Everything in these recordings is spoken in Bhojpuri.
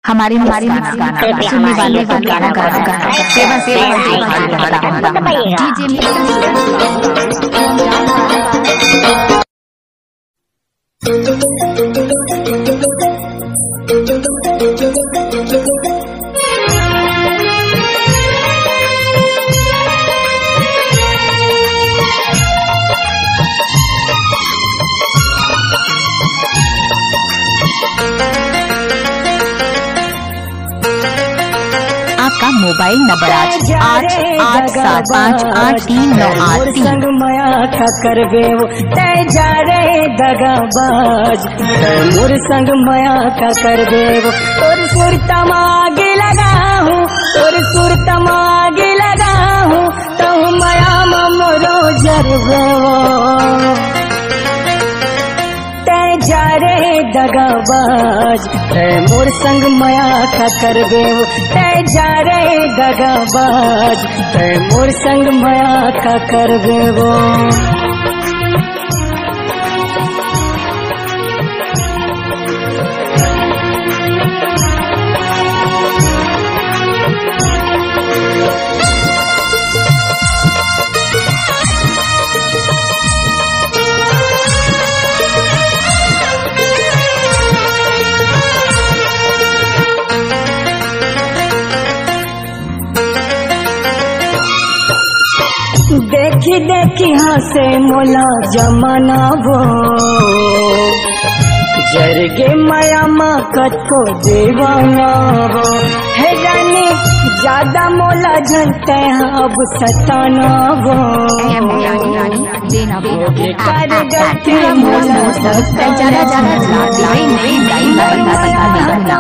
हमारी गाना सुनने वालों को गाना सेवा आपका मोबाइल नंबर 88758398 संग माया का करबे तय जा रे दगाबाज मोर संग माया का करबे और सुर तमागे लगा हूँ और सुर तमागे लगा हूँ तो माया मोरो जरबो जा रे दगाबाज मोर संग माया का करबे तय जा रे दगाबाज मोर संग माया का करबे देखी देखी हंसे मोला जमाना वो जरगे माया माँ को दीवाना वो है जानी ज्यादा मोला झलते हैं अब सताना वो कर गलती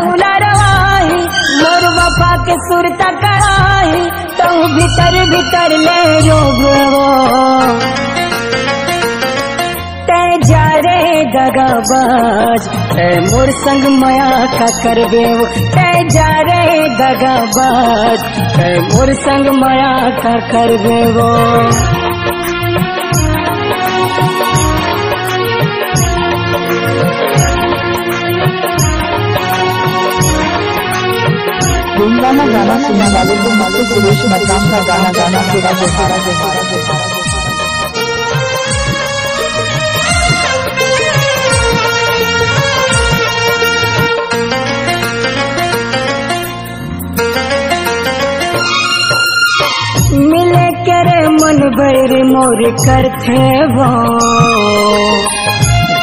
मोला रवाही मोर वफा के सुरता कराही तो भीतर भीतर ले रोगो तय जा रे दगाबाज मोर संग माया का करबे तय जा रे दगाबाज मोर संग माया का करबे गुनगाना गाना सुनने वालों को मुझसे सुरेश मकाम का गाना सेवा जोहारा मिले करे मन बैर मोर करते वो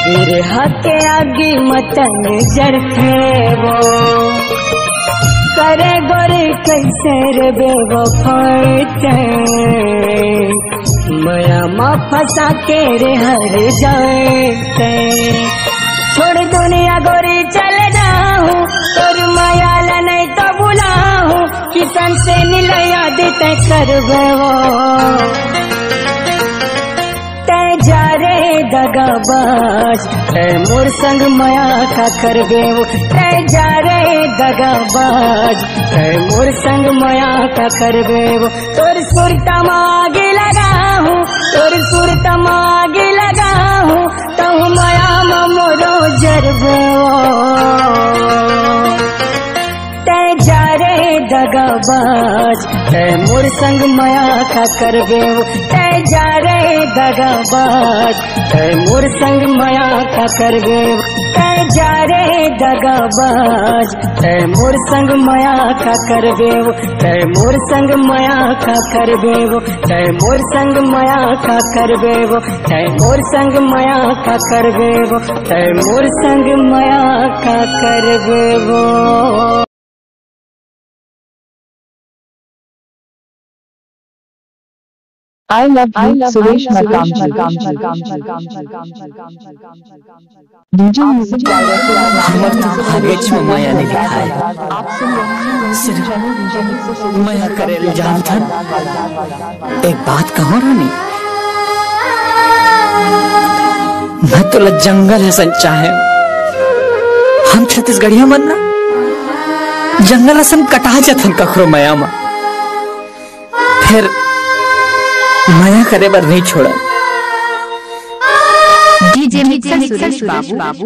फिर हके आगे मतन जरते वो करे गोरे कैसे रे बेवफाते माया माँ फंसा के रे हर जाते छोड़ दुनिया गोरी चले जाऊं और माया ला नहीं तो बुलाऊं किसन से मिला याद तय करबो तय जा रे दगाबाज मोर संग माया का करबे तय जा रे दगाबाज मोर संग माया का करबे तोर सुर तमागे लगा हूँ तोर सुर तमागे लगा हूँ तो माया मोरो जरबो तय जा रे दगाबाज मोर संग माया का करबे तय जा रे दगाबाज मोर संग माया का करबे तय जा रे दगाबाज मोर संग माया का करबे मोर संग माया का करबे मोर संग माया का करबे मोर संग माया का करबे मोर संग माया का करबे I love सुरेश मकाम डीजे म्यूजिक डायरेक्टर माया ने लिखा है माया करे जान था। एक बात कहो रानी मैं तो जंगल है संचा है हम छत्तीसगढ़िया बनना जंगल असम कटा जाथन कखरो माया में फिर माया करे बर नहीं छोड़ा। DJ mixer Suresh Babu